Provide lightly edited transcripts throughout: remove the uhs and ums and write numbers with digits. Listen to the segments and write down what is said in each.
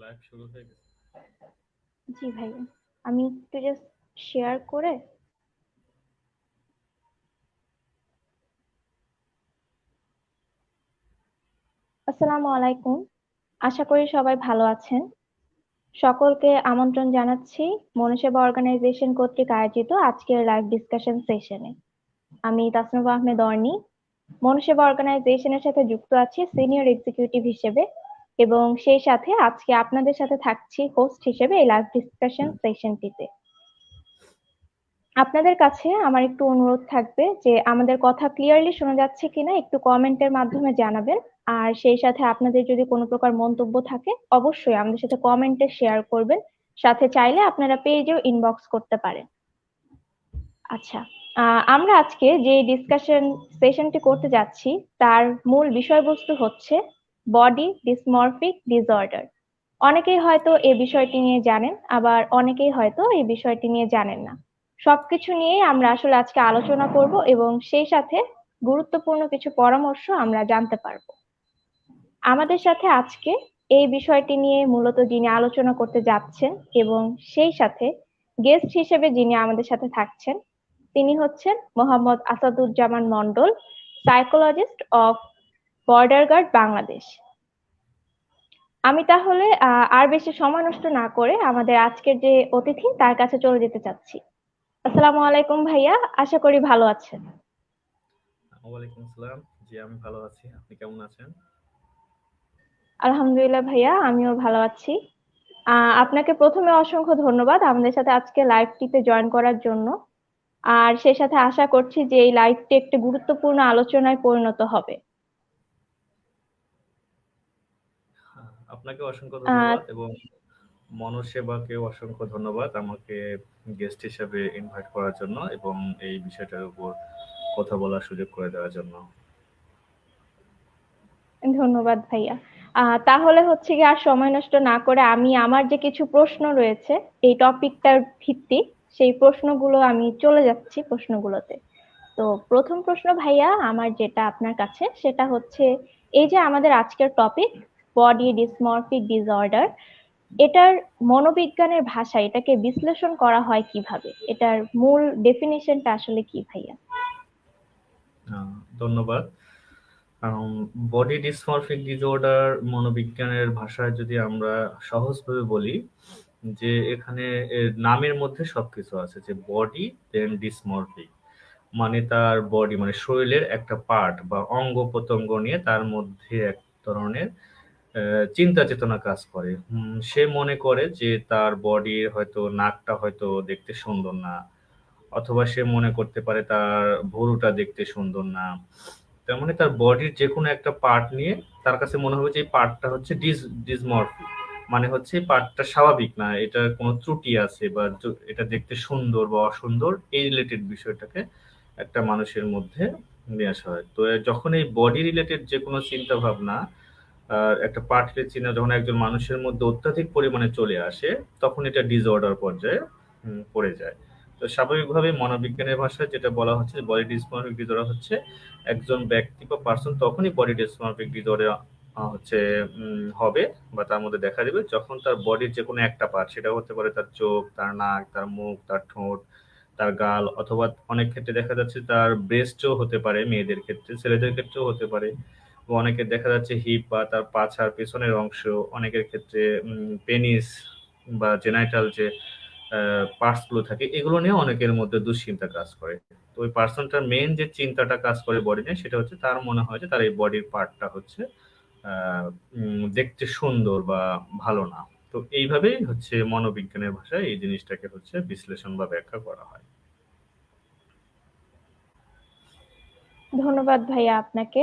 Live শুরু হয়ে গেছে। জি ভাইয়া, আমি একটু জাস্ট শেয়ার করে। আসসালামু আলাইকুম। আশা করি সবাই ভালো আছেন। সকলকে আমন্ত্রণ জানাচ্ছি মনুসেবা অর্গানাইজেশন কর্তৃক আয়োজিত আজকের লাইভ ডিসকাশন সেশনে। আমি তাসনুভা আহমেদ অর্নি, মনুসেবা অর্গানাইজেশনের সাথে যুক্ত আছি সিনিয়র এক্সিকিউটিভ হিসেবে, এবং সেই সাথে আজকে আপনাদের সাথে থাকছি হোস্ট হিসেবে এই লাইভ ডিসকাশন সেশনটিতে। আপনাদের কাছে আমার একটু অনুরোধ থাকবে যে আমাদের কথা ক্লিয়ারলি শোনা যাচ্ছে কিনা একটু কমেন্টের মাধ্যমে জানাবেন। আর সেই সাথে আপনাদের যদি কোনো প্রকার মন্তব্য থাকে অবশ্যই আমাদের সাথে কমেন্টে শেয়ার করবেন। সাথে চাইলে আপনারা পেজেও ইনবক্স করতে পারেন। আচ্ছা, আমরা আজকে যে ডিসকাশন সেশনটি করতে যাচ্ছি তার মূল বিষয়বস্তু হচ্ছে বডি ডিসমরফিক ডিসঅর্ডার। অনেকেই হয়তো এই বিষয়টি নিয়ে জানেন, আবার অনেকেই হয়তো এই বিষয়টি নিয়ে জানেন না। সবকিছু নিয়েই আমরা আসলে আজকে আলোচনা করব এবং সেই সাথে গুরুত্বপূর্ণ কিছু পরামর্শ আমরা জানতে পারবো। আমাদের সাথে আজকে এই বিষয়টি নিয়ে মূলত যিনি আলোচনা করতে যাচ্ছেন এবং সেই সাথে গেস্ট হিসেবে যিনি আমাদের সাথে থাকছেন তিনি হচ্ছেন Mohammad Asaduzzaman Mondal, psychologist of border guard Bangladesh. আমি তাহলে আর বেশি সময় নষ্ট না করে আমাদের আজকের যে অতিথি তার কাছে চলে যেতে চাচ্ছি। আসসালামু আলাইকুম ভাইয়া, আশা করি ভালো আছেন। ওয়ালাইকুম আসসালাম। জি, আমি ভালো আছি। আপনি কেমন আছেন? আলহামদুলিল্লাহ ভাইয়া, আমিও ভালো আছি। আপনাকে প্রথমে অসংখ্য ধন্যবাদ আমাদের সাথে আজকে লাইভটিতে জয়েন করার জন্য। আর সেই সাথে আশা করছি যে এই লাইভটি একটি গুরুত্বপূর্ণ আলোচনায় পরিণত হবে। আপনাকে অসংখ্য আহ ধন্যবাদ এবং মনসেবাকেও অসংখ্য ধন্যবাদ আমাকে গেস্ট হিসেবে ইনভাইট করার জন্য এবং এই বিষয়টার উপর কথা বলার সুযোগ করে দেওয়ার জন্য। ধন্যবাদ ভাইয়া। তাহলে হচ্ছে কি আর সময় নষ্ট না করে আমি আমার যে কিছু প্রশ্ন রয়েছে এই টপিকটার ভিত্তিক সেই প্রশ্নগুলো আমি চলে যাচ্ছি প্রশ্নগুলোতে। তো প্রথম প্রশ্ন ভাইয়া আমার যেটা আপনার কাছে সেটা হচ্ছে, এই যে আমাদের আজকের টপিক বডি ডিসমরফিক ডিসঅর্ডার, এটার মনোবিজ্ঞানের ভাষায় এটাকে বিশ্লেষণ করা হয় কিভাবে? এটার মূল ডেফিনিশনটা আসলে কি ভাইয়া? ধন্যবাদ। বডি ডিসমরফিক ডিসঅর্ডার মনোবিজ্ঞানের ভাষায় যদি আমরা সহজভাবে বলি যে এখানে এর নামের মধ্যে সবকিছু আছে, যে বডি দেন ডিসমরফিক মানে তার বডি মানে শরীরের একটা পার্ট বা অঙ্গ প্রত্যঙ্গ নিয়ে তার মধ্যে এক ধরনের চিন্তা চেতনা কাজ করে। সে মনে করে যে তার বডির হয়তো নাকটা হয়তো দেখতে সুন্দর না, অথবা সে মনে করতে পারে তার ভুরুটা দেখতে সুন্দর না। তার মানে তার বডির যে কোনো একটা পার্ট নিয়ে তার কাছে মনে হবে যে এই পার্টটা হচ্ছে ডিসমরফিক, মানে হচ্ছে এই পার্টটা স্বাভাবিক না, এটা কোনো ত্রুটি আছে বা এটা দেখতে সুন্দর বা অসুন্দর এই রিলেটেড বিষয়টাকে একটা মানুষের মধ্যে নিয়ে আসা হয়। তো যখন এই বডি রিলেটেড যে কোনো চিন্তা ভাবনা আর একটা পার্টের চিহ্ন যখন একজন মানুষের মধ্যে অত্যাধিক পরিমাণে চলে আসে তখন এটা ডিসঅর্ডার পর্যায়ে পড়ে যায়। তো স্বাভাবিকভাবে মনোবিজ্ঞানের ভাষায় যেটা বলা হচ্ছে বডি ডিসমরফিক ডিসঅর্ডার হচ্ছে একজন ব্যক্তি বা পার্সন তখনই বডি ডিসমরফিক ডিসঅর্ডার হচ্ছে হবে বা তার মধ্যে দেখা দেবে যখন তার বডির যে কোনো একটা পার্ট, সেটা হতে পারে তার চোখ, তার নাক, তার মুখ, তার ঠোঁট, তার গাল, অথবা অনেক ক্ষেত্রে দেখা যাচ্ছে তার ব্রেস্টও হতে পারে, মেয়েদের ক্ষেত্রে, ছেলেদের ক্ষেত্রেও হতে পারে। অনেকের দেখা যাচ্ছে হিপ বা তার পাছার পেছনের অংশ, অনেকের ক্ষেত্রে পেনিস বা জেনাইটাল যে পার্টস গুলো থাকে এগুলো নিয়ে অনেকের মধ্যে দুশ্চিন্তা কাজ করে। তো ওই পার্সনটার মেইন যে চিন্তাটা কাজ করে বডি নিয়ে সেটা হচ্ছে তার মনে হয় যে তার এই বডির পার্টটা হচ্ছে দেখতে সুন্দর বা ভালো না। তো এইভাবেই হচ্ছে মনোবিজ্ঞানের ভাষায় এই জিনিসটাকে হচ্ছে বিশ্লেষণ বা ব্যাখ্যা করা হয়। ধন্যবাদ ভাইয়া আপনাকে।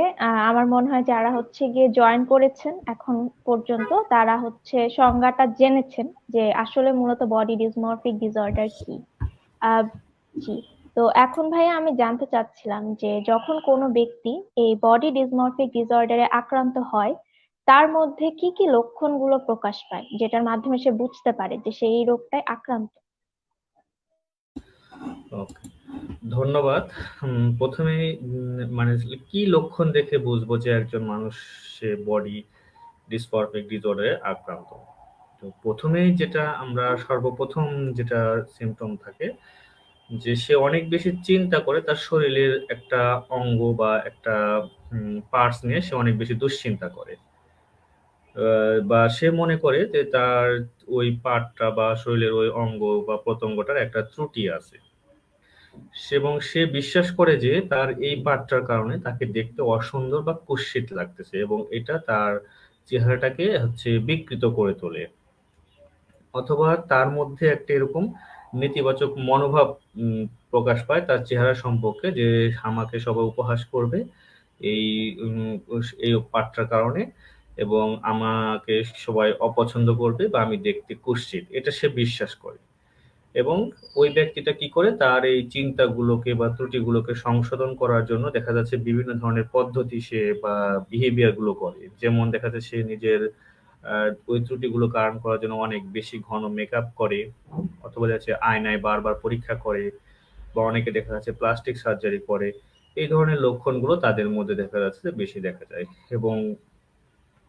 আমার মনে হয় যারা হচ্ছে গিয়ে জয়েন করেছেন এখন পর্যন্ত তারা হচ্ছে সংজ্ঞাটা জেনেছেন যে আসলে মূলত বডি ডিসমরফিক ডিসঅর্ডার কি। আহ জি। তো এখন ভাইয়া আমি জানতে চাচ্ছিলাম যে যখন কোনো ব্যক্তি এই বডি ডিসমরফিক ডিসঅর্ডারে আক্রান্ত হয় তার মধ্যে কি কি লক্ষণগুলো প্রকাশ পায় যেটার মাধ্যমে সে বুঝতে পারে যে সে এই রোগটায় আক্রান্ত? ওকে, ধন্যবাদ। প্রথমেই মানে কি লক্ষণ দেখে বুঝবো যে একজন মানুষ সে বডি ডিসপারফেক্ট ডিসঅর্ডারে আক্রান্ত? তো প্রথমেই যেটা আমরা সর্বপ্রথম যেটা সিমটম থাকে যে সে অনেক বেশি চিন্তা করে তার শরীরের একটা অঙ্গ বা একটা পার্টস নিয়ে সে অনেক বেশি দুশ্চিন্তা করে। বা সে মনে করে যে তার ওই পার্টটা বা শরীরের ওই অঙ্গ বা প্রত্যঙ্গটার একটা ত্রুটি আছে। এবং সে বিশ্বাস করে যে তার এই পার্টটার কারণে তাকে দেখতে অসুন্দর বা কুৎসিত লাগতেছে এবং এটা তার চেহারাটাকে হচ্ছে বিকৃত করে তোলে। অথবা তার মধ্যে একটা এরকম নেতিবাচক মনোভাব উম প্রকাশ পায় তার চেহারা সম্পর্কে যে আমাকে সবাই উপহাস করবে এই এই পাঠটার কারণে এবং আমাকে সবাই অপছন্দ করবে বা আমি দেখতে কুৎসিত এটা সে বিশ্বাস করে। এবং ওই ব্যক্তিটা কি করে তার এই চিন্তাগুলোকে বা ত্রুটিগুলোকে সংশোধন করার জন্য দেখা যাচ্ছে বিভিন্ন ধরনের পদ্ধতি সে বা বিহেভিয়ার গুলো করে। যেমন দেখা যাচ্ছে সে নিজের ওই ত্রুটিগুলো কারণ করার জন্য অনেক বেশি ঘন মেকআপ করে, অথবা দেখা যাচ্ছে আয়নায় বারবার পরীক্ষা করে, বা অনেকে দেখা যাচ্ছে প্লাস্টিক সার্জারি করে। এই ধরনের লক্ষণগুলো তাদের মধ্যে দেখা যাচ্ছে যে বেশি দেখা যায়। এবং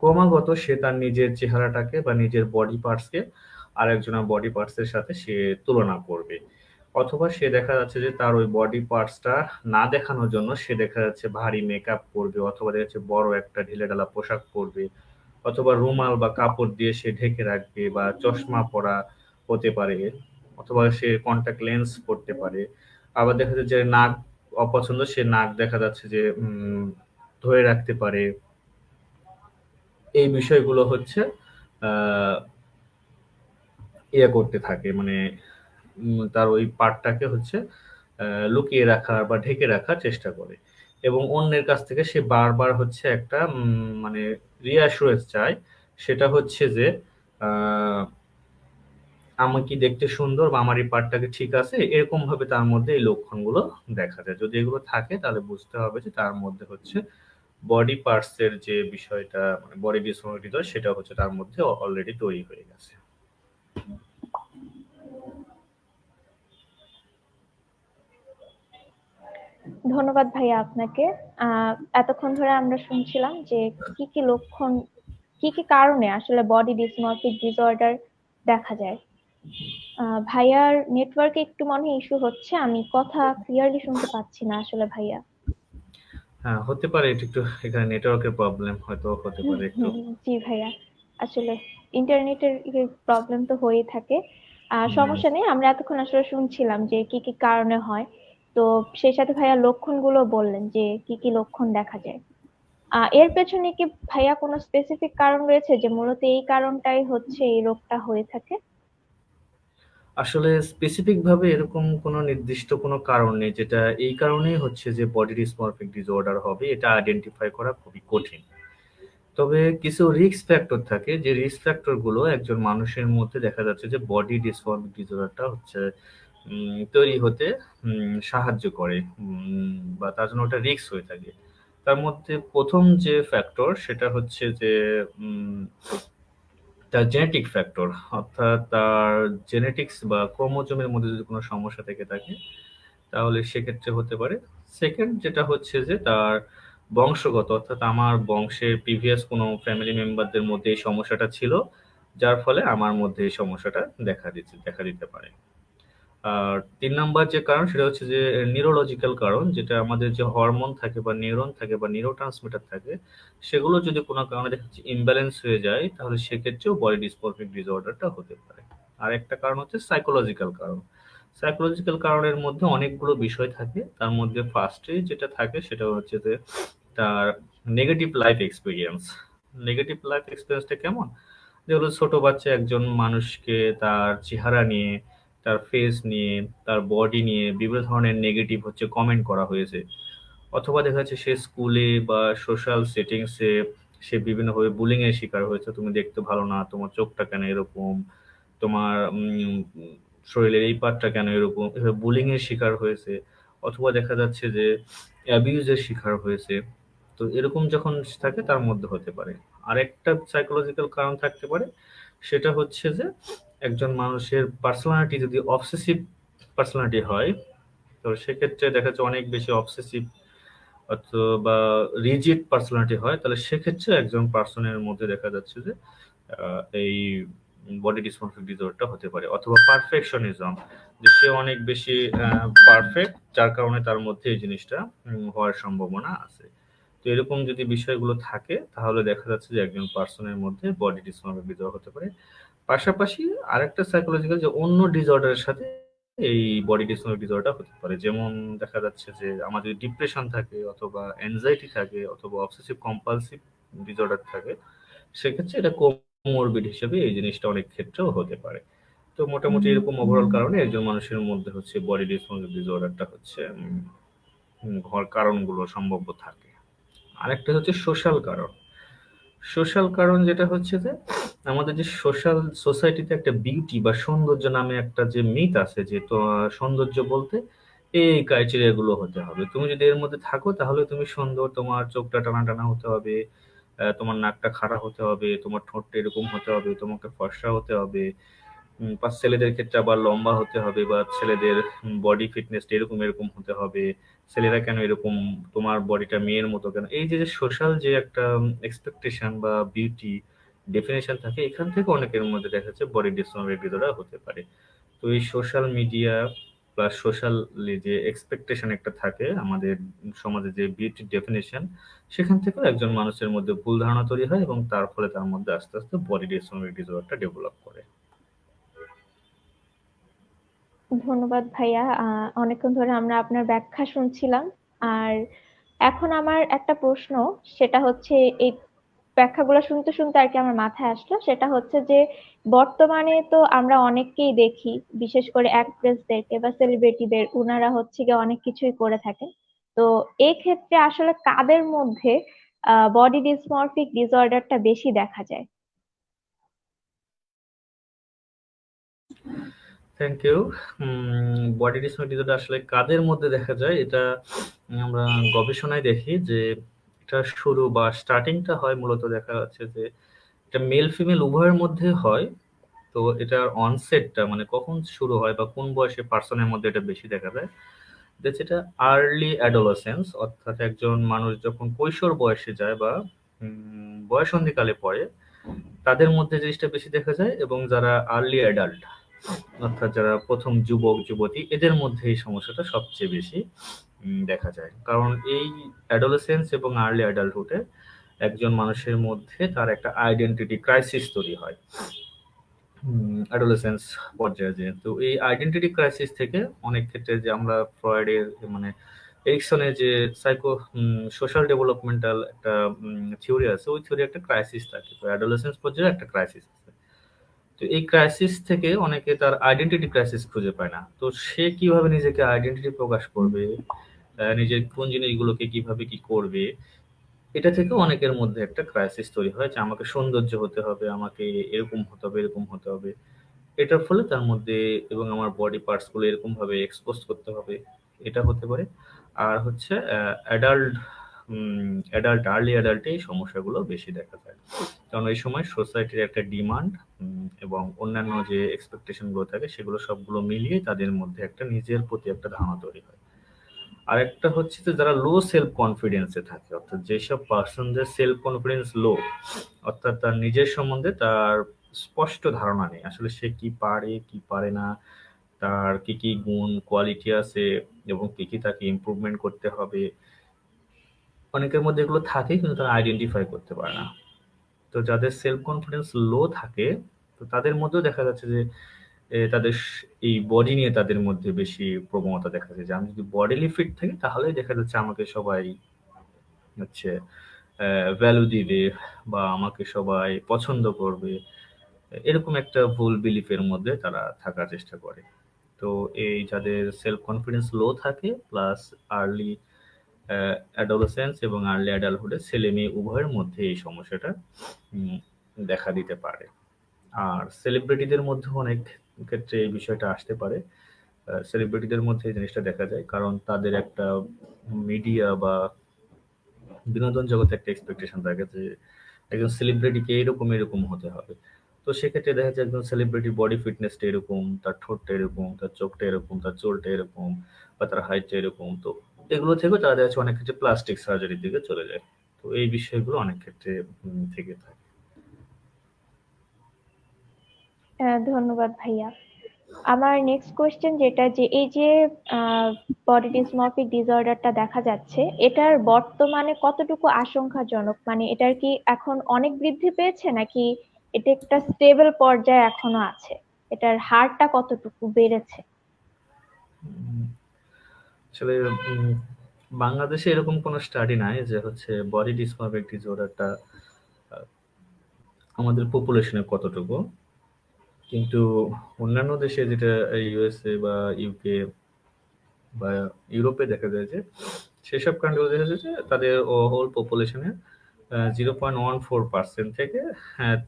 ক্রমাগত সে তার নিজের চেহারাটাকে বা নিজের বডি পার্টসকে আরেকজনের বডি পার্টসের সাথে সে তুলনা করবে। অথবা সে দেখা যাচ্ছে যে তার ওই বডি পার্টসটা না দেখানোর জন্য সে দেখা যাচ্ছে ভারী মেকআপ করবে, অথবা দেখা যাচ্ছে বড় একটা ঢিলেঢালা পোশাক পরবে, অথবা রুমাল বা কাপড় দিয়ে সে ঢেকে রাখবে, বা চশমা পরা হতে পারে, অথবা সে কন্টাক্ট লেন্স পরতে পারে। আবার দেখা যাচ্ছে যে নাক অপছন্দ, সে নাক দেখা যাচ্ছে যে ধরে রাখতে পারে। এই বিষয়গুলো হচ্ছে আহ করতে থাকে, মানে তার ওই পার্টটাকে হচ্ছে লুকিয়ে রাখার বা ঢেকে রাখার চেষ্টা করে। এবং অন্যের কাছ থেকে সে বারবার হচ্ছে একটা মানে রিঅ্যাসুরেন্স চায়। সেটা হচ্ছে যে আহ, আমি কি দেখতে সুন্দর বা আমার এই পার্টটাকে ঠিক আছে, এরকম ভাবে তার মধ্যে এই লক্ষণগুলো দেখা যায়। যদি এগুলো থাকে তাহলে বুঝতে হবে যে তার মধ্যে হচ্ছে বডি পার্টস এর যে বিষয়টা, মানে বডি ডিসমোরিটি, সেটা হচ্ছে তার মধ্যে অলরেডি তৈরি হয়ে গেছে। ধন্যবাদ ভাইয়া আপনাকে। এতক্ষণ ধরে আমরা শুনছিলাম যে কি কি লক্ষণ, কি কি কারণে আসলে বডি ডিসমরফিক ডিসঅর্ডার দেখা যায়। ভাইয়ার নেটওয়ার্কে একটু মনে হয় ইস্যু হচ্ছে, আমি কথা ক্লিয়ারলি শুনতে পাচ্ছি না আসলে ভাইয়া। হ্যাঁ, হতে পারে এটা একটু, এখানে নেটওয়ার্কের প্রবলেম হয়তো হতে পারে একটু। জি ভাইয়া, আসলে ইন্টারনেটের প্রবলেম তো হয়েই থাকে। হুম, সমস্যা নেই, আমরা এতক্ষণ আসলে শুনছিলাম যে কি কি কারণে হয়। তো সেই সাথে ভাইয়া লক্ষণগুলো বললেন যে কি কি লক্ষণ দেখা যায়। এর পেছনে কি ভাইয়া কোনো স্পেসিফিক কারণ রয়েছে যে মূলত এই কারণটাই হচ্ছে এই রোগটা হয়ে থাকে? আসলে স্পেসিফিক ভাবে এরকম কোনো নির্দিষ্ট কোনো কারণ নেই যেটা এই কারণেই হচ্ছে যে বডি ডিসমরফিক ডিসঅর্ডার হবে, এটা আইডেন্টিফাই করা খুবই কঠিন। তবে কিছু রিস্ক ফ্যাক্টর থাকে, যে রিস্ক ফ্যাক্টর গুলো একজন মানুষের মধ্যে দেখা যাচ্ছে যে বডি ডিসমরফিক ডিসঅর্ডারটা হচ্ছে তৈরি হতে সাহায্য করে, বা তার জন্য ওটা রিস্ক হয়ে থাকে। তার মধ্যে প্রথম যে ফ্যাক্টর সেটা হচ্ছে যে উম, তার জেনেটিক ফ্যাক্টর, অর্থাৎ তার জেনেটিক্স বা ক্রোমোজোমের মধ্যে যদি কোনো সমস্যা থেকে থাকে তাহলে সেক্ষেত্রে হতে পারে। সেকেন্ড যেটা হচ্ছে যে তার বংশগত, অর্থাৎ আমার বংশের প্রিভিয়াস কোনো ফ্যামিলি মেম্বারদের মধ্যে এই সমস্যাটা ছিল, যার ফলে আমার মধ্যে এই সমস্যাটা দেখা দিতে পারে। আর ৩ নাম্বার যে কারণ সেটা হচ্ছে যে নিউরোলজিক্যাল কারণ, যেটা আমাদের যে হরমোন থাকে বা নিউরন থাকে বা নিউরোট্রান্সমিটার থাকে, সেগুলো যদি কোনো কারণে দেখা যাচ্ছে ইমব্যালেন্স হয়ে যায় তাহলে সেক্ষেত্রেও বডি ডিসমরফিক ডিসঅর্ডারটা হতে পারে। আর একটা কারণ হচ্ছে সাইকোলজিক্যাল কারণ। সাইকোলজিক্যাল কারণের মধ্যে অনেকগুলো বিষয় থাকে, তার মধ্যে ফার্স্টে যেটা থাকে সেটা হচ্ছে যে তার negative life experience. Negative life এক্সপিরিয়েন্সটা কেমন? যেগুলো ছোট বাচ্চা একজন মানুষকে তার চেহারা নিয়ে, তার ফেস নিয়ে, তার বডি নিয়ে বিভিন্ন ধরনের নেগেটিভ হচ্ছে কমেন্ট করা হয়েছে। অথবা দেখা যাচ্ছে সে স্কুলে বা সোশ্যাল সেটিংসে সে বিভিন্নভাবে বুলিং এর শিকার হয়েছে। তুমি দেখতে ভালো না, তোমার চোখটা কেন এরকম, তোমার শরীরের এই পার্টটা কেন এরকম, এভাবে বুলিং এর শিকার হয়েছে। অথবা দেখা যাচ্ছে যে অ্যাবিউজ এর শিকার হয়েছে। তো এরকম যখন থাকে তার মধ্যে হতে পারে। আরেকটা সাইকোলজিক্যাল কারণ থাকতে পারে, সেটা হচ্ছে যে একজন মানুষের পার্সোনালিটি যদি অবসেসিভ পার্সোনালিটি হয়, তো সেক্ষেত্রে দেখা যাচ্ছে অনেক বেশি অবসেসিভ অথবা রিজিড পার্সোনালিটি হয়, তাহলে সেক্ষেত্রে একজন পার্সনের মধ্যে দেখা যাচ্ছে যে এই বডি ডিসমরফিক ডিসঅর্ডারটা হতে পারে, অথবা পারফেকশনিজম, যে সে অনেক বেশি পারফেক্ট, যার কারণে তার মধ্যে এই জিনিসটা হওয়ার সম্ভাবনা আছে। তো এরকম যদি বিষয়গুলো থাকে তাহলে দেখা যাচ্ছে যে একজন পার্সনের মধ্যে বডি ডিসমরফিক ডিসঅর্ডার হতে পারে। পাশাপাশি আরেকটা সাইকোলজিক্যাল, যে অন্য ডিসঅর্ডারের সাথে এই বডি ডিসমরফিক ডিসঅর্ডার হতে পারে। যেমন দেখা যাচ্ছে যে আমাদের ডিপ্রেশন থাকে, অথবা অ্যাংজাইটি থাকে, অথবা অবসেসিভ কম্পালসিভ ডিসঅর্ডার থাকে, সেক্ষেত্রে এটা কোমরবিড হিসেবে এই জিনিসটা অনেক ক্ষেত্রেও হতে পারে। তো মোটামুটি এরকম ওভারঅল কারণে একজন মানুষের মধ্যে হচ্ছে বডি ডিসমরফিক ডিসঅর্ডারটা হচ্ছে হওয়ার কারণগুলো সম্ভাব্য থাকে। আরেকটা হচ্ছে সোশ্যাল কারণ। সোশ্যাল কারণ যেটা হচ্ছে যে আমাদের যে সোসাইটিতে একটা বিউটি বা সৌন্দর্য নামে একটা যে মিথ আছে, যে তো সৌন্দর্য বলতে এই ক্রাইটেরিয়া গুলো হতে হবে, তুমি যদি এর মধ্যে থাকো তাহলে তুমি সুন্দর, তোমার চোখটা টানা টানা হতে হবে, তোমার নাকটা খাড়া হতে হবে, তোমার ঠোঁটটা এরকম হতে হবে, তোমাকে ফর্সা হতে হবে, বা ছেলেদের ক্ষেত্রে আবার লম্বা হতে হবে, বা ছেলেদের বডি ফিটনেস এরকম এরকম হতে হবে, ছেলেরা কেন এরকম, তোমার বডিটা মেয়ের মতো কেন, এই যে সোশ্যাল যে একটা এক্সপেকটেশন বা বিউটি ডেফিনেশন থাকে, এখান থেকে অনেকের মধ্যে দেখা যাচ্ছে বডি ডিসমরফিক ডিসঅর্ডার হতে পারে। তো এই সোশ্যাল মিডিয়া প্লাস সোশ্যাল যে এক্সপেকটেশন একটা থাকে আমাদের সমাজে, যে বিউটি ডেফিনেশন, সেখান থেকেও একজন মানুষের মধ্যে ভুল ধারণা তৈরি হয়, এবং তার ফলে তার মধ্যে আস্তে আস্তে বডি ডিসমরফিক ডিসঅর্ডারটা ডেভেলপ করে। ধন্যবাদ ভাইয়া। অনেকক্ষণ ধরে আমরা আপনার ব্যাখ্যা শুনছিলাম। আর এখন আমার একটা প্রশ্ন, সেটা হচ্ছে এই ব্যাখ্যাগুলো শুনতে শুনতে আর কি আমার মাথায় আসলো, সেটা হচ্ছে যে বর্তমানে তো আমরা অনেককেই দেখি, বিশেষ করে অ্যাক্ট্রেসদেরকে বা সেলিব্রিটিদের, উনারা হচ্ছে গিয়ে অনেক কিছুই করে থাকেন। তো এই ক্ষেত্রে আসলে কাদের মধ্যে বডি ডিসমরফিক ডিসঅর্ডারটা বেশি দেখা যায়? Thank you. Body dysmorphic disorder আসলে কাদের মধ্যে দেখা যায়, এটা আমরা গবেষণায় দেখি যে এটা শুরু বা স্টার্টিংটা হয় মূলত, দেখা যাচ্ছে যে এটা মেল ফিমেল উভয়ের মধ্যে হয়। তো এটার অনসেটটা মানে কখন শুরু হয় বা কোন বয়সে পার্সনের মধ্যে এটা বেশি দেখা যায়, যেটা আর্লি অ্যাডোলেসেন্স, অর্থাৎ একজন মানুষ যখন কৈশোর বয়সে যায় বা বয়সন্ধিকালে পড়ে, তাদের মধ্যে জিনিসটা বেশি দেখা যায়। এবং যারা আর্লি অ্যাডাল্ট, অর্থাৎ যারা প্রথম যুবক যুবতী, এদের মধ্যে এই সমস্যাটা সবচেয়ে বেশি দেখা যায়। কারণ এই অ্যাডোলেসেন্স এবং আর্লি অ্যাডাল্টহুডে একজন মানুষের মধ্যে তার একটা আইডেন্টিটি ক্রাইসিস তৈরি হয় অ্যাডোলেসেন্স পর্যায়ে। যে তো এই আইডেন্টিটি ক্রাইসিস থেকে অনেক ক্ষেত্রে, যে আমরা ফ্রয়েডের মানে এরিকসনের যে সাইকো সোশ্যাল ডেভেলপমেন্টাল একটা থিওরি আছে, ওই থিওরি একটা ক্রাইসিস থাকে। তো অ্যাডোলেসেন্স পর্যায়ে একটা ক্রাইসিস আছে। তো এই ক্রাইসিস থেকে অনেকে তার আইডেন্টিটি ক্রাইসিস খুঁজে পায় না। তো সে কিভাবে নিজেকে আইডেন্টিটি প্রকাশ করবে, নিজের কোন জিনিসগুলোকে কিভাবে কি করবে, এটা থেকেও অনেকের মধ্যে একটা ক্রাইসিস তৈরি হয়, যে আমাকে সৌন্দর্য হতে হবে, আমাকে এরকম হতে হবে, এরকম হতে হবে। এটার ফলে তার মধ্যে, এবং আমার বডি পার্টস গুলো এরকম ভাবে এক্সপোজ করতে হবে, এটা হতে পারে। আর হচ্ছে অ্যাডাল্ট অ্যাডাল্ট আর্লি অ্যাডাল্টে এই সমস্যাগুলো বেশি দেখা যায়, কারণ এই সময় সোসাইটির একটা ডিমান্ড এবং অন্যান্য যে এক্সপেকটেশন গুলো থাকে, সেগুলো সবগুলো মিলিয়ে তাদের মধ্যে একটা নিজের প্রতি একটা ধারণা তৈরি হয়। আরেকটা হচ্ছে যে যারা লো সেলফ কনফিডেন্সে থাকে, অর্থাৎ যেসব পার্সনদের সেলফ কনফিডেন্স লো, অর্থাৎ তার নিজের সম্বন্ধে তার স্পষ্ট ধারণা নেই, আসলে সে কি পারে কি পারে না, তার কি কি গুণ কোয়ালিটি আছে, এবং কি কি তাকে ইমপ্রুভমেন্ট করতে হবে। অনেকের মধ্যে এগুলো থাকে কিন্তু তারা আইডেন্টিফাই করতে পারে না। তো যাদের সেলফ কনফিডেন্স লো থাকে, তো তাদের মধ্যেও দেখা যাচ্ছে যে তাদের এই বডি নিয়ে তাদের মধ্যে বেশি প্রবণতা দেখা যায়, যে আমি যদি বডিলি ফিট থাকি তাহলেই দেখা যাচ্ছে আমাকে সবাই হচ্ছে ভ্যালু দিবে, বা আমাকে সবাই পছন্দ করবে। এরকম একটা ভুল বিলিফের মধ্যে তারা থাকার চেষ্টা করে। তো এই যাদের সেলফ কনফিডেন্স লো থাকে, প্লাস আর্লি অ্যাডোলেসেন্স এবং আর্লি অ্যাডাল্টহুডে ছেলে মেয়ে উভয়ের মধ্যে এই সমস্যাটা উম, দেখা দিতে পারে। আর সেলিব্রিটিদের মধ্যে অনেক ক্ষেত্রে এই বিষয়টা আসতে পারে। সেলিব্রিটিদের মধ্যে এই জিনিসটা দেখা যায়, কারণ তাদের একটা মিডিয়া বা বিনোদন জগতে একটা এক্সপেকটেশন থাকে যে একজন সেলিব্রিটিকে এরকম এরকম হতে হবে। তো সেক্ষেত্রে দেখা যায় একজন সেলিব্রিটির বডি ফিটনেসটা এরকম, তার ঠোঁটটা এরকম, তার চোখটা এরকম, তার চুলটা এরকম, বা তার হাইটটা এরকম। তো এগুলো থেকেও তারা দেখা যাচ্ছে অনেক ক্ষেত্রে প্লাস্টিক সার্জারির দিকে চলে যায়। তো এই বিষয়গুলো অনেক ক্ষেত্রে থেকে থাকে। ধন্যবাদ ভাইয়া। আমার নেক্সট কোয়েশ্চেন যেটা, যে এই যে বডি ডিসমরফিক ডিসঅর্ডারটা দেখা যাচ্ছে, এটার বর্তমানে কতটুকু আশঙ্কাজনক? মানে এটার কি এখন অনেক বৃদ্ধি পেয়েছে, নাকি এটা একটা স্টেবল পর্যায়ে এখনো আছে? এটার হারটা কতটুকু বেড়েছে? উম, আসলে বাংলাদেশে এরকম কোনো স্টাডি নাই যে হচ্ছে বডি ডিসমরফিক ডিসঅর্ডারটা আমাদের পপুলেশনে কতটুকু। কিন্তু অন্যান্য দেশে, যেটা ইউএসএ বা ইউকে বা ইউরোপে দেখা যায় যে সেসব কান্ট্রিগুলো দেখা যায় যে তাদের হোল পপুলেশনের 0.14% থেকে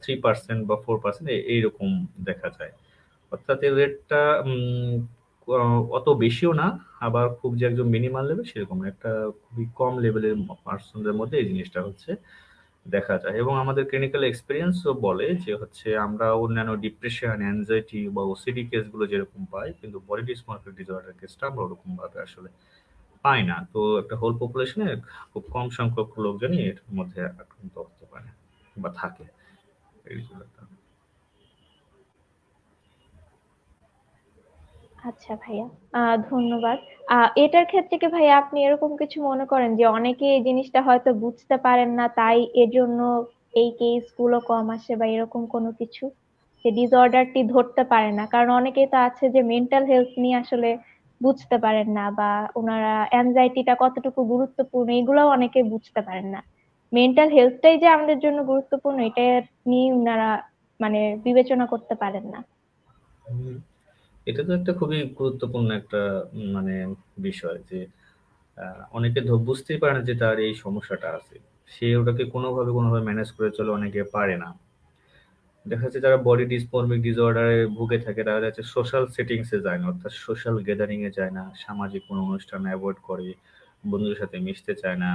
3% বা 4% এইরকম দেখা যায়। অর্থাৎ এর রেটটা অত বেশিও না, আবার খুব যে একদম মিনিমাল লেভেল সেরকম না। একটা খুবই কম লেভেলের পার্সনদের মধ্যে এই জিনিসটা হচ্ছে দেখা যায়। এবং আমাদের ক্লিনিক্যাল এক্সপেরিয়েন্সও বলে যে হচ্ছে আমরা অন্যান্য ডিপ্রেশন, অ্যাংজাইটি বা ওসিডি কেসগুলো যেরকম পাই, কিন্তু বডি ডিসমরফিক ডিসঅর্ডার কেসটা আমরা ওরকম ভাবে আসলে পাই না। তো একটা হোল পপুলেশনে খুব কম সংখ্যক লোকজনই এর মধ্যে আক্রান্ত হতে পারে বা থাকে। এই বিষয়টা। আচ্ছা ভাইয়া, ধন্যবাদ। এটার ক্ষেত্রে কি ভাইয়া আপনি এরকম কিছু মনে করেন যে অনেকে এই জিনিসটা হয়তো বুঝতে পারেন না, তাই এর জন্য এই কেস গুলো কম আসে, বা এরকম কোনো কিছু, যে ডিসঅর্ডারটি ধরতে পারে না? কারণ অনেকেই তো আছে যে মেন্টাল হেলথ নিয়ে আসলে বুঝতে পারেন না, বা ওনারা অ্যাংজাইটিটা কতটুকু গুরুত্বপূর্ণ এগুলোও অনেকে বুঝতে পারেন না। মেন্টাল হেলথটাই যে আমাদের জন্য গুরুত্বপূর্ণ এটা নিয়ে ওনারা মানে বিবেচনা করতে পারেন না। হুম, এটা তো একটা খুবই গুরুত্বপূর্ণ একটা মানে বিষয় যে অনেকে বুঝতেই পারে না যে তার এই সমস্যাটা আছে। সে ওটাকে কোনোভাবে ম্যানেজ করে চলে, অনেকে পারে না। দেখা যাচ্ছে যারা বডি ডিসমরফিক ডিসঅর্ডারে ভুগে থাকে তারা যাচ্ছে সোশ্যাল সেটিংস এ যায় না, অর্থাৎ সোশ্যাল গ্যাদারিং এ যায় না, সামাজিক কোনো অনুষ্ঠান অ্যাভয়েড করে, বন্ধুদের সাথে মিশতে চায় না,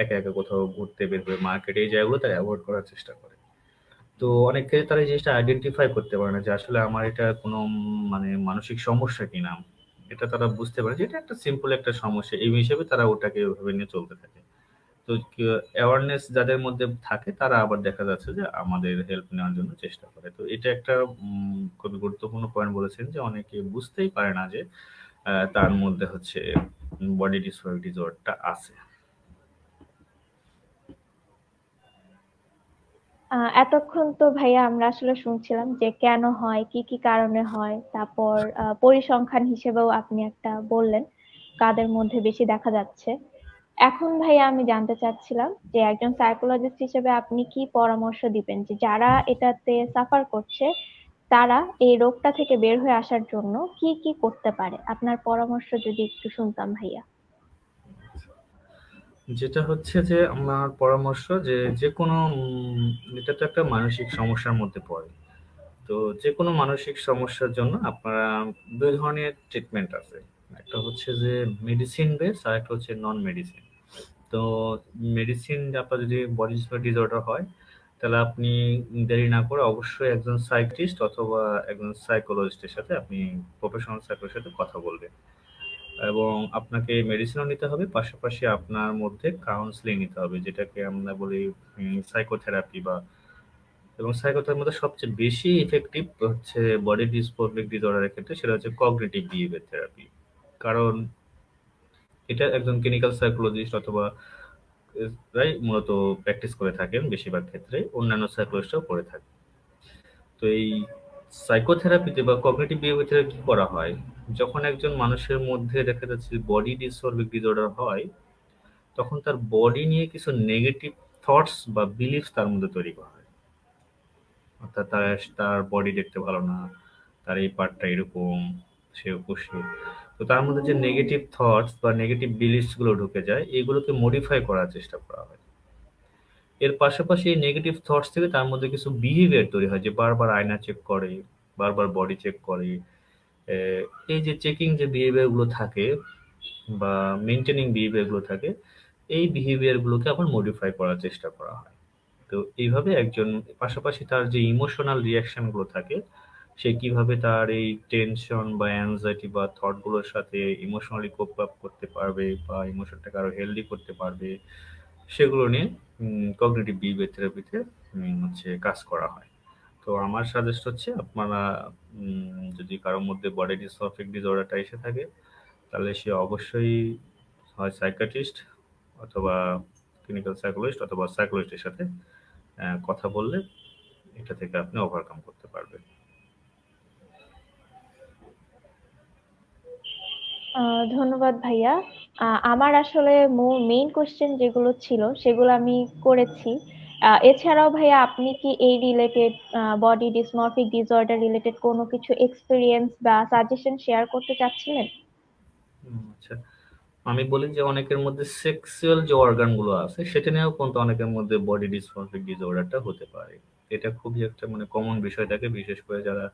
একা একা কোথাও ঘুরতে বের হয়ে মার্কেটে এই জায়গাগুলো তারা অ্যাভয়েড করার চেষ্টা করে। তো অনেক ক্ষেত্রে তারা এই জিনিসটা আইডেন্টিফাই করতে পারে না যে আসলে আমার এটা কোনো মানে মানসিক সমস্যা কিনা। এটা তারা বুঝতে পারে যে এটা একটা সিম্পল একটা সমস্যা, এই হিসেবে তারা ওটাকে ওইভাবে নিয়ে চলতে থাকে। তো অ্যাওয়ারনেস যাদের মধ্যে থাকে তারা আবার দেখা যাচ্ছে যে আমাদের হেল্প নেওয়ার জন্য চেষ্টা করে। তো এটা একটা খুবই গুরুত্বপূর্ণ পয়েন্ট বলেছেন যে অনেকে বুঝতেই পারে না যে তার মধ্যে হচ্ছে বডি ডিসঅর্ডার ডিসঅর্ডারটা আছে। এতক্ষণ তো ভাইয়া আমরা আসলে শুনছিলাম যে কেন হয়, কি কি কারণে হয়, তারপর পরিসংখ্যান হিসেবেও আপনি একটা বললেন কাদের মধ্যে বেশি দেখা যাচ্ছে। এখন ভাইয়া আমি জানতে চাচ্ছিলাম যে একজন সাইকোলজিস্ট হিসেবে আপনি কি পরামর্শ দিবেন, যে যারা এটাতে সাফার করছে তারা এই রোগটা থেকে বের হয়ে আসার জন্য কি কি করতে পারে? আপনার পরামর্শ যদি একটু শুনতাম ভাইয়া। যেটা হচ্ছে যে আমার পরামর্শ যে যেকোনো এটা তো একটা মানসিক সমস্যার মধ্যে পড়ে। তো যেকোনো মানসিক সমস্যার জন্য আপনারা ২ ধরনের ট্রিটমেন্ট আছে। একটা হচ্ছে যে মেডিসিন বেস, আর একটা হচ্ছে নন মেডিসিন। তো মেডিসিন আপনার যদি বডি ডিসঅর্ডার হয়, তাহলে আপনি দেরি না করে অবশ্যই একজন সাইকিয়াট্রিস্ট অথবা একজন সাইকোলজিস্টের সাথে আপনি প্রফেশনাল সাইকোলজিস্টের সাথে কথা বলবেন। এবং আপনাকে মেডিসিনও নিতে হবে, পাশাপাশি আপনার মধ্যে কাউন্সেলিং নিতে হবে, যেটাকে আমরা বলি সাইকোথেরাপি বা। এবং সাইকোথেরাপির মধ্যে সবচেয়ে বেশি ইফেক্টিভ হচ্ছে বডি ডিসমরফিক ডিসঅর্ডারের ক্ষেত্রে, সেটা হচ্ছে কগনিটিভ বিহেভিয়ার থেরাপি। কারণ এটা একজন ক্লিনিক্যাল সাইকোলজিস্ট অথবা রাই মূলত প্র্যাকটিস করে থাকেন বেশিরভাগ ক্ষেত্রে, অন্যান্য সাইকোলজিস্টরাও করে থাকে। তো এই সাইকোথেরাপিতে বা কগনিটিভ বিহেভিয়ার থেরাপি কি করা হয়, যখন একজন মানুষের মধ্যে দেখা যাচ্ছে বডি ডিসঅর্ফিক ডিসঅর্ডার হয়, তখন তার বডি নিয়ে কিছু নেগেটিভ থটস বা বিলিফস তার মধ্যে তৈরি করা হয়। অর্থাৎ তার বডি দেখতে ভালো না, তার এই পার্টটা এরকম, সে অপুষ্টি। তো তার মধ্যে যে নেগেটিভ থটস বা নেগেটিভ বিলিফস গুলো ঢুকে যায়, এগুলোকে মডিফাই করার চেষ্টা করা হয়। এর পাশাপাশি এই নেগেটিভ থটস থেকে তার মধ্যে কিছু বিহেভিয়ার তৈরি হয়, যে বারবার আয়না চেক করে, বারবার বডি চেক করে। আহ, এই যে চেকিং যে বিহেভিয়ার গুলো থাকে বা মেনটেনিং বিহেভিয়ার গুলো থাকে, এই বিহেভিয়ার গুলোকে আবার মডিফাই করার চেষ্টা করা হয়। তো এইভাবে একজন, পাশাপাশি তার যে ইমোশনাল রিয়াকশন গুলো থাকে, সে কিভাবে তার এই টেনশন বা অ্যাংজাইটি বা থট গুলোর সাথে ইমোশনালি কোপ আপ করতে পারবে বা ইমোশনটাকে আরো হেলদি করতে পারবে, সেগুলো নিয়ে কগনিটিভ বিহেভিয়ার থেরাপিতে হচ্ছে কাজ করা হয়। তো আমার সাজেস্ট হচ্ছে আপনারা যদি কারোর মধ্যে বডি ডিসমরফিক ডিসঅর্ডারটা এসে থাকে, তাহলে সে অবশ্যই হয় সাইকিয়াট্রিস্ট অথবা ক্লিনিক্যাল সাইকোলজিস্ট অথবা সাইকোলজিস্টের সাথে কথা বললে এটা থেকে আপনি ওভারকাম করতে পারবেন। ধন্যবাদ ভাইয়া। আমার আসলে মেইন কোশ্চেন যেগুলো ছিল সেগুলো আমি করেছি। এছাড়াও ভাইয়া আপনি কি এই related body dysmorphic disorder related কোনো কিছু এক্সপেরিয়েন্স বা সাজেশন শেয়ার করতে চাচ্ছিলেন? আচ্ছা, আমি বলি যে অনেকের মধ্যে সেক্সুয়াল যে অর্গান গুলো আছে সেটা নিয়েও কিন্তু অনেকের মধ্যে বডি ডিসমরফিক ডিসঅর্ডারটা হতে পারে। এটা খুবই একটা মানে কমন বিষয় থাকে, বিশেষ করে যারা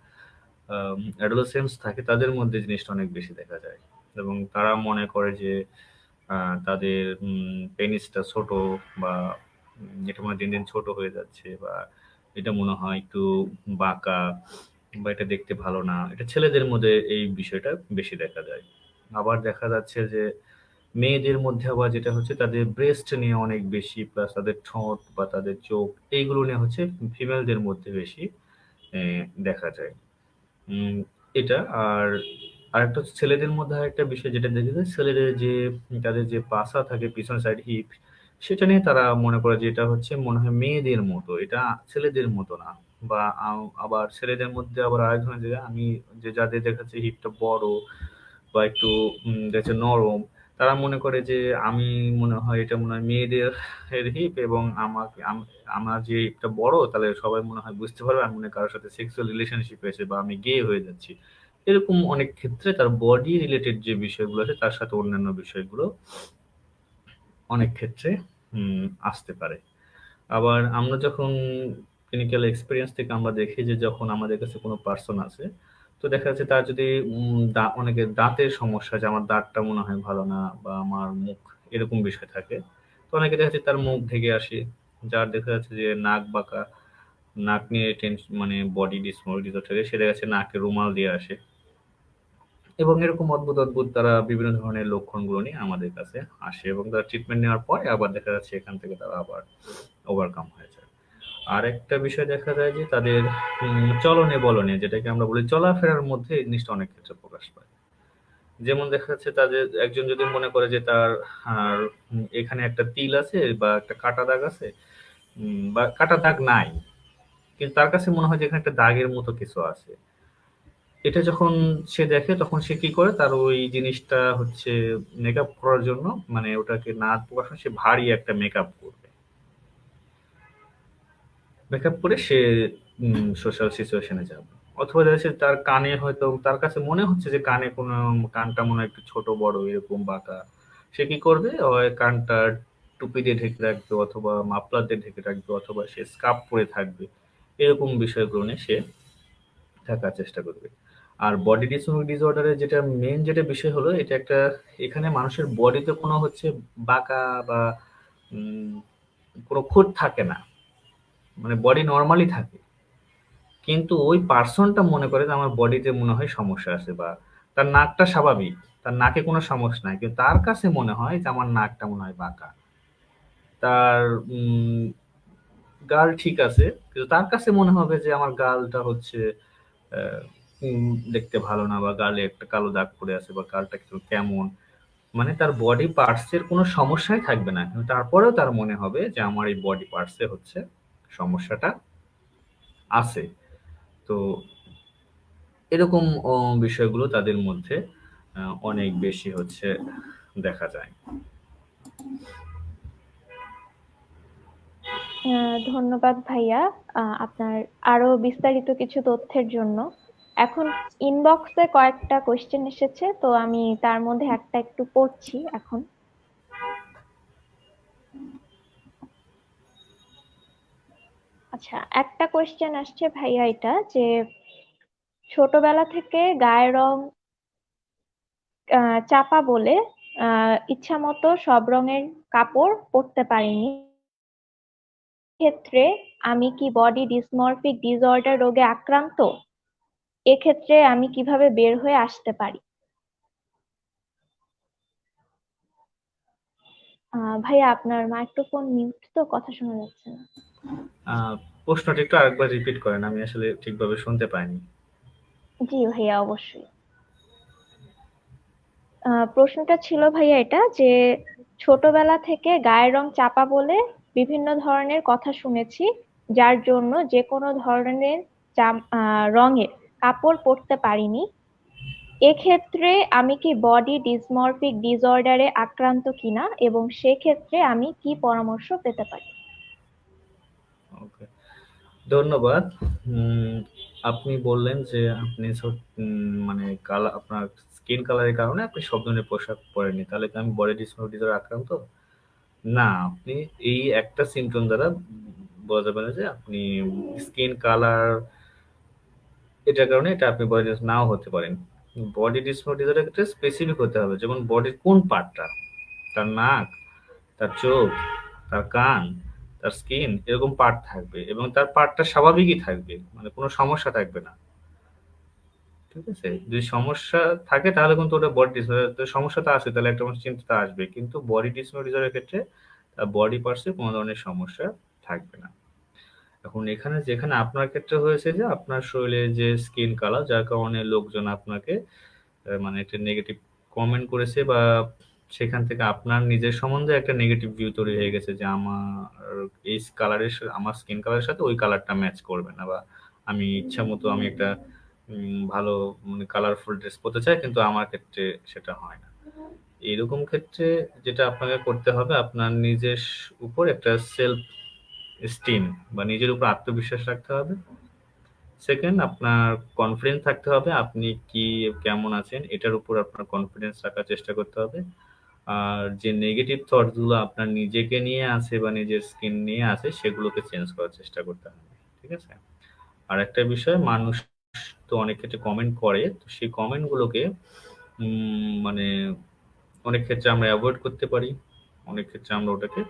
অ্যাডোলেসেন্স থাকে তাদের মধ্যে জিনিসটা অনেক বেশি দেখা যায়। এবং তারা মনে করে যে তাদের পেনিসটা ছোট, বা এটা মনে হয় দিন দিন ছোট হয়ে যাচ্ছে, বা এটা মনে হয় একটু বাঁকা, বা এটা দেখতে ভালো না। এটা ছেলেদের মধ্যে এই বিষয়টা বেশি দেখা যায়। আবার দেখা যাচ্ছে যে মেয়েদের মধ্যে আবার যেটা হচ্ছে তাদের ব্রেস্ট নিয়ে অনেক বেশি, প্লাস তাদের ঠোঁট বা তাদের চোখ, এইগুলো নিয়ে হচ্ছে ফিমেলদের মধ্যে বেশি দেখা যায়। উম এটা। আর আরেকটা হচ্ছে ছেলেদের মধ্যে আরেকটা বিষয় যেটা দেখা যায়, ছেলেদের যে তাদের যে পাছা থাকে পিছনের সাইড হিপ, সেটা নিয়ে তারা মনে করে যে এটা হচ্ছে মনে হয় মেয়েদের মতো, এটা ছেলেদের মতো না। বা আবার ছেলেদের মধ্যে আবার আরেক ধরনের জায়গা, আমি যে যাদের দেখাচ্ছে হিপটা বড় বা একটু দেখছে নরম, তারা মনে করে যে আমি মনে হয় এটা মনে হয় মেয়েদের এর হিপ, এবং আমাকে আমার যে হিপটা বড় তাহলে সবাই মনে হয় বুঝতে পারবে আমি মনে হয় কারোর সাথে সেক্সুয়াল রিলেশনশিপ হয়েছে বা আমি গে হয়ে যাচ্ছি। এরকম অনেক ক্ষেত্রে তার বডি রিলেটেড যে বিষয়গুলো আছে তার সাথে অন্যান্য বিষয়গুলো অনেক ক্ষেত্রে আসতে পারে। আবার আমরা যখন ক্লিনিক্যাল এক্সপেরিয়েন্স থেকে আমরা দেখি যে যখন আমাদের কাছে কোনো পার্সন আছে, তো দেখা যাচ্ছে তার যদি অনেকের দাঁতের সমস্যা, যে আমার দাঁতটা মনে হয় ভালো না বা আমার মুখ, এরকম বিষয় থাকে। তো অনেকে দেখা যাচ্ছে তার মুখ ঢেকে আসে, যার দেখা যাচ্ছে যে নাক বাঁকা, নাক নিয়ে টেনশন মানে বডি ডিসঅর্ডার থাকে, সে দেখা যাচ্ছে নাকে রুমাল দিয়ে আসে। এবং এরকম অদ্ভুত অদ্ভুত তারা বিভিন্ন ধরনের লক্ষণগুলো নিয়ে আমাদের কাছে আসে, এবং তারা ট্রিটমেন্ট নেওয়ার পরে আবার দেখা যাচ্ছে এখান থেকে তারা আবার ওভারকাম হয়ে যায়। আর একটা বিষয় দেখা যায় যে তাদের চলনে বলনে, যেটাকে আমরা বলি চলাফেরার মধ্যে এই জিনিসটা অনেক ক্ষেত্রে প্রকাশ পায়। যেমন দেখা যাচ্ছে তাদের একজন যদি মনে করে যে তার আর এখানে একটা তিল আছে বা একটা কাটা দাগ আছে, বা কাটা দাগ নাই, কিন্তু তার কাছে মনে হয় যে এখানে একটা দাগের মতো কিছু আছে। এটা যখন সে দেখে তখন সে কি করে, তার ওই জিনিসটা হচ্ছে মেকআপ করার জন্য, মানে ওটাকে না প্রকাশ, সে ভারী একটা মেকআপ করবে। মেকআপ করে সে সোশ্যাল সিচুয়েশনে যাবে। অথবা দেখা যাচ্ছে তার কানে হয়তো তার কাছে মনে হচ্ছে যে কানে কোনো, কানটা মনে হয় একটু ছোট বড় এরকম বাঁকা। সে কি করবে, হয় কানটা টুপি দিয়ে ঢেকে রাখবে, অথবা মাফলার দিয়ে ঢেকে রাখবে, অথবা সে স্কার্ফ পরে থাকবে। এরকম বিষয়গুলো নিয়ে সে থাকার চেষ্টা করবে। আর বডি ডিসঅর্ডারের যেটা মেইন যেটা বিষয় হলো, এটা একটা, এখানে মানুষের বডিতে কোনো হচ্ছে বাঁকা বা উম, কোনো খুঁত থাকে না, মানে বডি নর্মালি থাকে। কিন্তু ওই পার্সনটা মনে করে যে আমার বডিতে মনে হয় সমস্যা আছে, বা তার নাকটা স্বাভাবিক, তার নাকে কোনো সমস্যা নাই, কিন্তু তার কাছে মনে হয় যে আমার নাকটা মনে হয় বাঁকা। তার গাল ঠিক আছে, কিন্তু তার কাছে মনে হবে যে আমার গালটা হচ্ছে আহ, দেখতে ভালো না, বা গালে একটা কালো দাগ পড়ে আছে, বা গালটা একটু কেমন। মানে তার বডি পার্টস এর কোনো সমস্যাই থাকবে না, কিন্তু তারপরেও তার মনে হবে যে আমার এই বডি পার্টস এ হচ্ছে সমস্যাটা আছে। তো এরকম বিষয়গুলো তাদের মধ্যে অনেক বেশি হচ্ছে দেখা যায়। ধন্যবাদ ভাইয়া আপনার আরো বিস্তারিত কিছু তথ্যের জন্য। এখন ইনবক্সে কয়েকটা কোশ্চেন এসেছে, তো আমি তার মধ্যে একটা একটু পড়ছি এখন। আচ্ছা, একটা কোশ্চেন আসছে ভাইয়া, এটা যে ছোটবেলা থেকে গায়ের রং চাপা বলে ইচ্ছা মতো সব রঙের কাপড় পরতে পারিনি। ক্ষেত্রে আমি কি বডি ডিসমরফিক ডিসঅর্ডার রোগে আক্রান্ত? এক্ষেত্রে আমি কিভাবে বের হয়ে আসতে পারি? ভাইয়া আপনার মাইক্রোফোন মিউট, তো কথা শোনা যাচ্ছে না। প্রশ্নটা একটু আরেকবার রিপিট করেন, আমি আসলে ঠিকভাবে শুনতে পাইনি। জি ভাইয়া, অবশ্যই। প্রশ্নটা ছিল ভাইয়া এটা যে ছোটবেলা থেকে গায়ের রং চাপা বলে বিভিন্ন ধরনের কথা শুনেছি, যার জন্য যে কোনো ধরনের রঙের কাপড় পরতে পারিনি। এক্ষেত্রে আমি কি বডি ডিসমরফিক ডিসঅর্ডারে আক্রান্ত কিনা এবং সেক্ষেত্রে আমি কি পরামর্শ পেতে পারি? ওকে, ধন্যবাদ। উম, আপনি বললেন যে আপনি মানে কালার, আপনার স্কিন কালারের কারণে আপনি সব ধরনের পোশাক পরেননি, তাহলে কি আমি বডি ডিসমোর্ফিজমের আক্রান্ত? না, আপনি এই একটা সিমটম দ্বারা বোঝা যাবে না যে আপনি স্কিন কালার, এটার কারণে এটা আপনি বডি নাও হতে পারেন। বডি ডিসমোর্ফিজমের ক্ষেত্রে স্পেসিফিক হতে হবে, যেমন বডির কোন পার্টটা, তার নাক, তার চোখ, তার কান, তার স্কিন, এরকম পার্ট থাকবে এবং তার পার্টটা স্বাভাবিকই থাকবে, মানে কোনো সমস্যা থাকবে না। ঠিক আছে? যদি সমস্যা থাকে তাহলে কিন্তু ওটা বডি ডিসঅর্ডার, সমস্যা তো আছে তাহলে একটা মানুষ চিন্তা আসবে। কিন্তু বডি ডিসঅর্ডার এর ক্ষেত্রে তার বডি পার্টস এ কোনো ধরনের সমস্যা থাকবে না। এখন এখানে যেখানে আপনার ক্ষেত্রে হয়েছে যে আপনার শরীরে যে স্কিন কালার, যার কারণে লোকজন আপনাকে মানে একটা নেগেটিভ কমেন্ট করেছে, বা সেখান থেকে আপনার নিজের সম্বন্ধে একটা নেগেটিভ ভিউ তৈরি হয়ে গেছে যে আমার এই কালারের, আমার স্কিন কালারের সাথে ওই কালারটা ম্যাচ করবে না, বা আমি ইচ্ছা মতো আমি একটা ভালো মানে কালারফুল ড্রেস পরতে চাই কিন্তু আমার ক্ষেত্রে সেটা হয় না। এইরকম ক্ষেত্রে যেটা আপনাকে করতে হবে, আপনার নিজের উপর একটা সেলফ স্টিম বা নিজের উপর আত্মবিশ্বাস রাখতে হবে। সেকেন্ড, আপনার কনফিডেন্স থাকতে হবে আপনি কি কেমন আছেন এটার উপর আপনার কনফিডেন্স রাখার চেষ্টা করতে হবে। আর যে নেগেটিভ থটস গুলো আপনার নিজেকে নিয়ে আছে বা নিজের স্কিন নিয়ে আছে সেগুলোকে চেঞ্জ করার চেষ্টা করতে হবে। ঠিক আছে? আর একটা বিষয়, মানুষ তো অনেক ক্ষেত্রে কমেন্ট করে, তো সেই কমেন্ট গুলোকে মানে অনেক ক্ষেত্রে আমরা অ্যাভয়েড করতে পারি, অনেক ক্ষেত্রে আমরা ওটাকে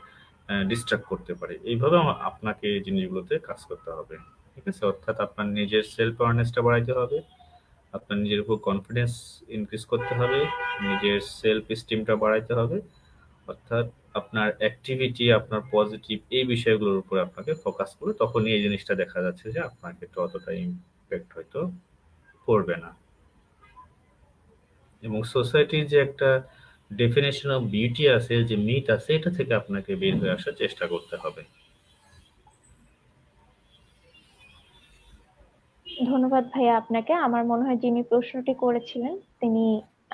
ডিস্ট্রাক্ট করতে পারি। এইভাবে আপনাকে এই জিনিসগুলোতে কাজ করতে হবে। ঠিক আছে? অর্থাৎ আপনার নিজের সেলফ অ্যাওয়ারনেসটা বাড়াইতে হবে, আপনার নিজের উপর কনফিডেন্স ইনক্রিজ করতে হবে, নিজের সেলফ এস্টিমটা বাড়াইতে হবে। অর্থাৎ আপনার অ্যাক্টিভিটি, আপনার পজিটিভ এই বিষয়গুলোর উপর আপনাকে ফোকাস করে তখনই এই জিনিসটা দেখা যাচ্ছে যে আপনার ক্ষেত্রে অতটা ইম্প্যাক্ট হয়তো পড়বে না। এবং সোসাইটির যে একটা ডেফিনেশন অফ বিউটি আছে, যে মিথ আছে, এটা থেকে আপনাকে বের হয়ে আসার চেষ্টা করতে হবে। ধন্যবাদ ভাইয়া আপনাকে। আমার মনে হয় যিনি প্রশ্নটি করেছিলেন তিনি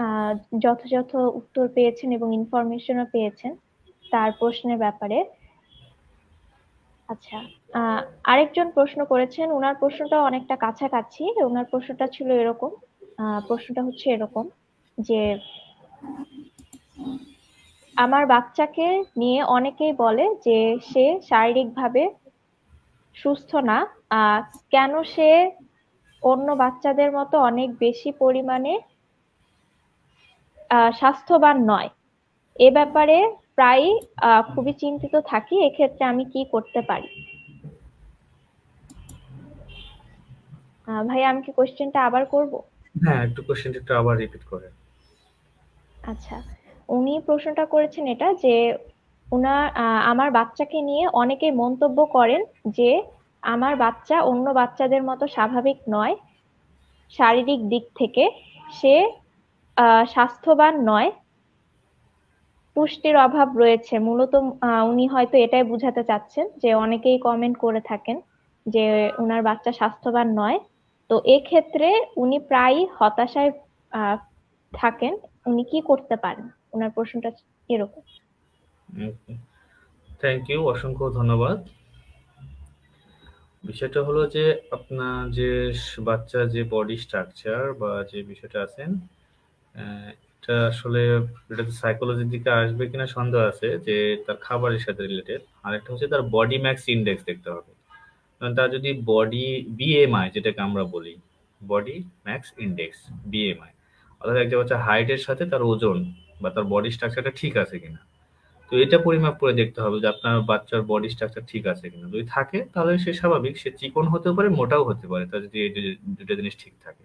আহ যথাযথ উত্তর পেয়েছেন এবং ইনফরমেশনও পেয়েছেন তার প্রশ্নের ব্যাপারে। আচ্ছা, আহ আরেকজন প্রশ্ন করেছেন, ওনার প্রশ্নটা অনেকটা কাছাকাছি। ওনার প্রশ্নটা ছিল এরকম, প্রশ্নটা হচ্ছে এরকম যে আমার বাচ্চাকে নিয়ে অনেকেই বলে যে সে শারীরিকভাবে সুস্থ না, কেন সে অন্য বাচ্চাদের মতো অনেক বেশি পরিমাণে স্বাস্থ্যবান নয়। এ ব্যাপারে প্রায়ই খুবই চিন্তিত থাকি। এক্ষেত্রে আমি কি করতে পারি? ভাইয়া, আমি কি কোশ্চেনটা আবার করব? হ্যাঁ, একটু কোশ্চেনটা একটু আবার রিপিট করে। আচ্ছা, উনি প্রশ্নটা করেছেন এটা যে আমার বাচ্চাকে নিয়ে অনেকেই মন্তব্য করেন যে আমার বাচ্চা অন্য বাচ্চাদের মতো স্বাভাবিক নয় শারীরিক দিক থেকে, সে স্বাস্থ্যবান নয়, পুষ্টির অভাব রয়েছে মূলত। উনি হয়তো এটাই বোঝাতে চাচ্ছেন যে অনেকেই কমেন্ট করে থাকেন যে উনার বাচ্চা স্বাস্থ্যবান নয়। তো এক্ষেত্রে উনি প্রায়ই হতাশায় আহ থাকেন। উনি কি করতে পারেন? উনার প্রশ্নটা এরকম। থ্যাংক ইউ, অসংখ্য ধন্যবাদ। বিষয়টা হলো যে আপনার যে বাচ্চার যে বডি স্ট্রাকচার বা যে বিষয়টা আছেন, এটা আসলে এটা সাইকোলজির দিকে আসবে কিনা সন্দেহ আছে, যে তার খাবারের সাথে রিলেটেড। আর একটা হচ্ছে তার বডি ম্যাক্স ইন্ডেক্স দেখতে হবে। কারণ তার যদি বডি বিএমআই যেটাকে আমরা বলি, বডি ম্যাক্স ইন্ডেক্স, বিএমআই, অর্থাৎ একটা বাচ্চা হাইটের সাথে তার ওজন বা তার বডি স্ট্রাকচারটা ঠিক আছে কিনা, তো এটা পরিমাপ করে দেখতে হবে যে আপনার বাচ্চার বডি স্ট্রাকচার ঠিক আছে কিনা। যদি থাকে তাহলে সে স্বাভাবিক, সে চিকন হতেও পারে, মোটাও হতে পারে, তার যদি এই দুটো জিনিস ঠিক থাকে।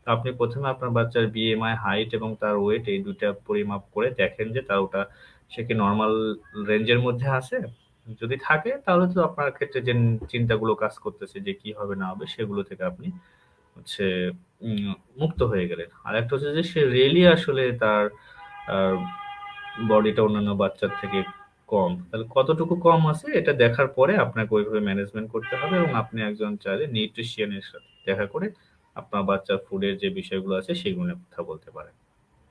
তো আপনি প্রথমে আপনার বাচ্চার বিএমআই, হাইট এবং তার ওয়েট, এই দুইটা পরিমাপ করে দেখেন যে তার ওটা, সে কি নর্মাল রেঞ্জের মধ্যে আছে যদি থাকে তাহলে তো আপনার ক্ষেত্রে যে চিন্তাগুলো কাজ করতেছে যে কি হবে না হবে সেগুলো থেকে আপনি হচ্ছে উম, মুক্ত হয়ে গেলেন। আর একটা হচ্ছে যে সে রিয়েলি আসলে তার বডিটা অন্যান্য বাচ্চার থেকে কম, তাহলে কতটুকু কম আছে এটা দেখার পরে আপনাকে ওইভাবে ম্যানেজমেন্ট করতে হবে, এবং আপনি একজন চাইলে নিউট্রিশিয়ানের সাথে দেখা করে আপনার বাচ্চার ফুডের যে বিষয়গুলো আছে সেগুলো নিয়ে কথা বলতে পারেন।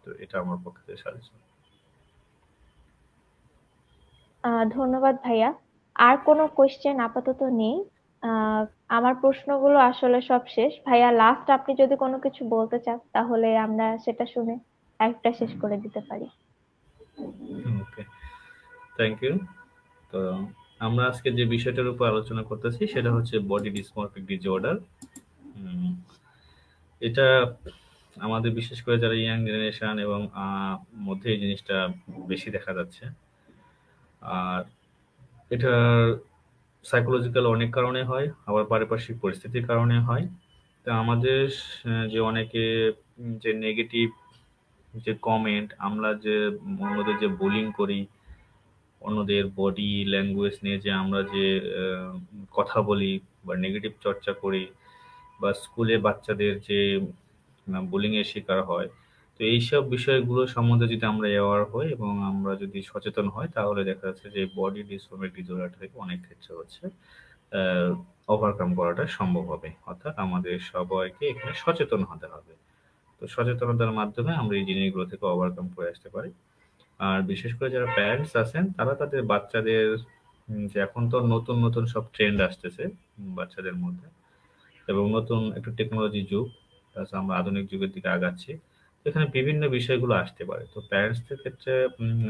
তো এটা আমার পক্ষে সাজেশন। ধন্যবাদ ভাইয়া। আর কোনো কোয়েশ্চেন আপাতত নেই। আহ আমার প্রশ্নগুলো আসলে সব শেষ ভাইয়া। লাস্ট আপনি যদি কোনো কিছু বলতে চান তাহলে আমরা সেটা শুনে একটা শেষ করে দিতে পারি। ওকে, থ্যাংক ইউ। তো আমরা আজকে যে বিষয়টার উপর আলোচনা করতেছি সেটা হচ্ছে বডি ডিসমরফিক ডিসঅর্ডার। এটা আমাদের বিশেষ করে যারা ইয়াং জেনারেশন এবং মধ্যে এই জিনিসটা বেশি দেখা যাচ্ছে। আর এটার সাইকোলজিক্যাল অনেক কারণে হয়, আবার পারিপার্শ্বিক পরিস্থিতির কারণে হয়। তা আমাদের যে অনেকে যে নেগেটিভ যে কমেন্ট, আমরা যে অন্যদের যে বুলিং করি, অন্যদের বডি ল্যাঙ্গুয়েজ নিয়ে যে আমরা যে আহ, কথা বলি বা নেগেটিভ চর্চা করি, বা স্কুলে বাচ্চাদের যে বুলিং এর শিকার হয়, তো এইসব বিষয়গুলো সম্বন্ধে যদি আমরা অ্যাওয়ার হই এবং আমরা যদি সচেতন হই তাহলে দেখা যাচ্ছে যে বডি ডিসফর্মিক ডিসঅর্ডার থেকে অনেক ক্ষেত্রে হচ্ছে ওভারকাম করাটা সম্ভব হবে। অর্থাৎ আমাদের সবাইকে এখানে সচেতন হতে হবে। তো সচেতনতার মাধ্যমে আমরা এই জিনিসগুলো থেকে ওভারকাম করে আসতে পারি। আর বিশেষ করে যারা প্যারেন্টস আছেন তারা তাদের বাচ্চাদের যে এখন তো নতুন নতুন সব ট্রেন্ড আসতেছে বাচ্চাদের মধ্যে, এবং নতুন একটু টেকনোলজি যুগ, তাছাড়া আমরা আধুনিক যুগের দিকে আগাচ্ছি। তো এখানে বিভিন্ন বিষয়গুলো আসতে পারে। তো প্যারেন্টসদের ক্ষেত্রে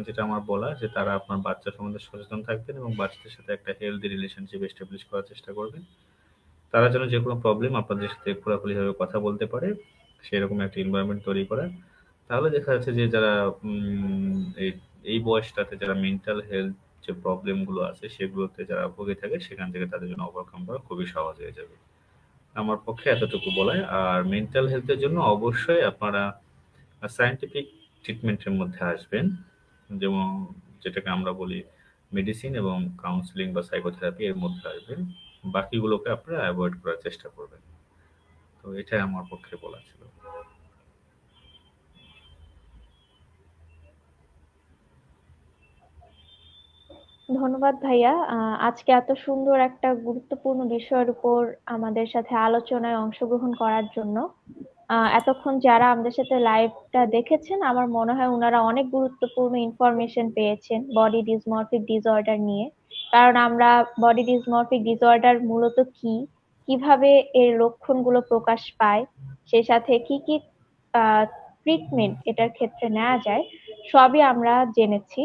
যেটা আমার বলা যে তারা আপনার বাচ্চা সম্বন্ধে সচেতন থাকবেন এবং বাচ্চাদের সাথে একটা হেলদি রিলেশনশিপ এস্টাবলিশ করার চেষ্টা করবেন। তারা যেন যে কোনো প্রবলেম আপনাদের সাথে খোলাখুলিভাবে কথা বলতে পারে, সেরকম একটা এনভায়রনমেন্ট তৈরি করা। তাহলে দেখা যাচ্ছে যে যারা এই এই বয়সটাতে যারা মেন্টাল হেলথ যে প্রবলেম গুলো আছে সেগুলোতে যারা ভুগে থাকে সেখান থেকে তাদের জন্য ওভারকাম করা খুবই সহজ হয়ে যাবে। আমার পক্ষে এতটুকু বলাই। আর মেন্টাল হেলথের জন্য অবশ্যই আপনারা সায়েন্টিফিক ট্রিটমেন্টের মধ্যে আসবেন, যেমন যেটাকে আমরা বলি মেডিসিন এবং কাউন্সিলিং বা সাইকোথেরাপি, এর মধ্যে আসবেন। বাকিগুলোকে আপনারা অ্যাভয়েড করার চেষ্টা করবেন। তো এটাই আমার পক্ষে বলা ছিল। ধন্যবাদ ভাইয়া। আজকে এত সুন্দর একটা গুরুত্বপূর্ণ বিষয়ের উপর আমাদের সাথে আলোচনায় অংশগ্রহণ করার জন্য। এতক্ষণ যারা আমাদের সাথে লাইভটা দেখেছেন আমার মনে হয় ওনারা অনেক গুরুত্বপূর্ণ ইনফরমেশন পেয়েছেন বডি ডিসমরফিক ডিসঅর্ডার নিয়ে। কারণ আমরা বডি ডিসমরফিক ডিসঅর্ডার মূলত কি, কিভাবে এর লক্ষণগুলো প্রকাশ পায়, সেই সাথে কি কি ট্রিটমেন্ট এটার ক্ষেত্রে নেওয়া যায়, সবই আমরা জেনেছি।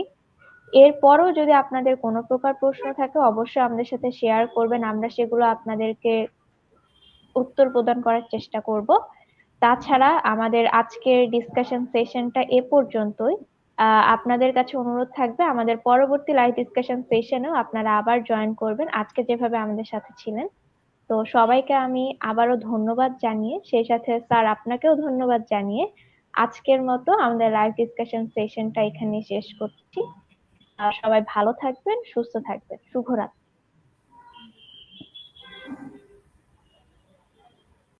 এরপরও যদি আপনাদের কোনো প্রকার প্রশ্ন থাকে অবশ্যই আমাদের সাথে শেয়ার করবেন, আমরা সেগুলো আপনাদেরকে উত্তর প্রদান করার চেষ্টা করব। তাছাড়া আমাদের আজকের ডিসকাশন সেশনটা এ পর্যন্তই। আপনাদের কাছে অনুরোধ থাকবে আমাদের পরবর্তী লাইভ ডিসকাশন সেশনেও আপনারা আবার জয়েন করবেন আজকে যেভাবে আমাদের সাথে ছিলেন। তো সবাইকে আমি আবারও ধন্যবাদ জানিয়ে, সেই সাথে স্যার আপনাকেও ধন্যবাদ জানিয়ে আজকের মতো আমাদের লাইভ ডিসকাশন সেশনটা এখানে শেষ করছি। সবাই ভালো থাকবেন, সুস্থ থাকবেন। শুভরাত্রি।